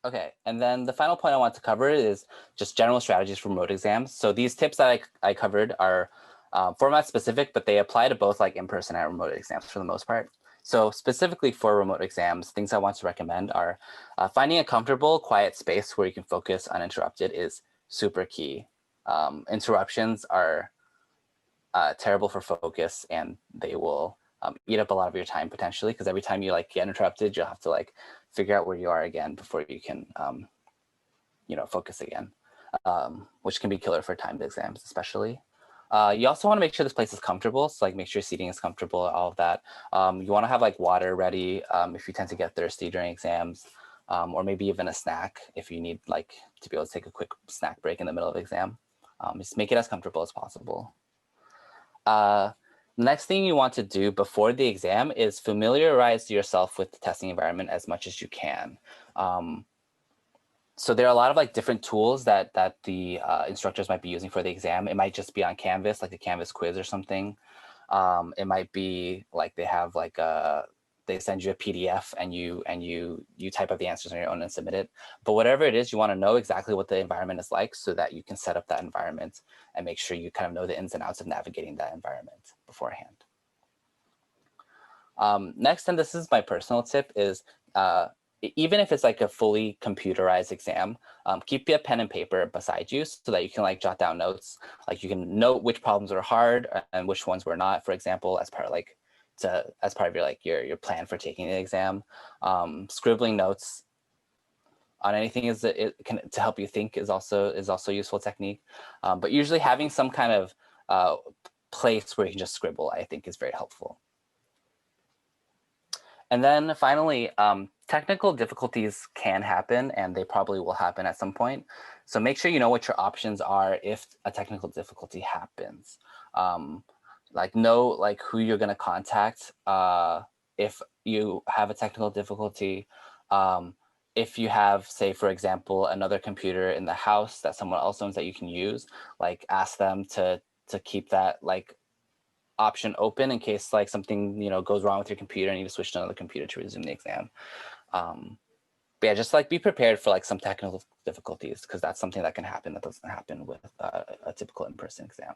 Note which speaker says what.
Speaker 1: Okay, and then the final point I want to cover is just general strategies for remote exams. So these tips that I covered are format specific, but they apply to both like in-person and remote exams for the most part. So specifically for remote exams, things I want to recommend are finding a comfortable, quiet space where you can focus uninterrupted is super key. Interruptions are terrible for focus, and they will eat up a lot of your time potentially, because every time you like get interrupted, you'll have to like figure out where you are again before you can focus again, which can be killer for timed exams especially. You also want to make sure this place is comfortable, so like make sure seating is comfortable, all of that. You want to have like water ready if you tend to get thirsty during exams, or maybe even a snack if you need like to be able to take a quick snack break in the middle of exam. Just make it as comfortable as possible. Next thing you want to do before the exam is familiarize yourself with the testing environment as much as you can. So there are a lot of like different tools that the instructors might be using for the exam. It might just be on Canvas, like a Canvas quiz or something. It might be like they have like they send you a PDF and you type up the answers on your own and submit it. But whatever it is, you want to know exactly what the environment is like so that you can set up that environment and make sure you kind of know the ins and outs of navigating that environment beforehand. Next, and this is my personal tip, is even if it's like a fully computerized exam, keep a pen and paper beside you so that you can like jot down notes. Like you can note which problems are hard and which ones were not, for example, as part of like as part of your like your plan for taking the exam. Scribbling notes on anything to help you think is also a useful technique. But usually having some kind of place where you can just scribble, I think, is very helpful. And then finally, technical difficulties can happen, and they probably will happen at some point. So make sure you know what your options are if a technical difficulty happens. Like know like who you're going to contact if you have a technical difficulty. If you have, say, for example, another computer in the house that someone else owns that you can use, like ask them to keep that like option open in case like something goes wrong with your computer and you need to switch to another computer to resume the exam. But yeah, just like be prepared for like some technical difficulties, because that's something that can happen that doesn't happen with a typical in-person exam.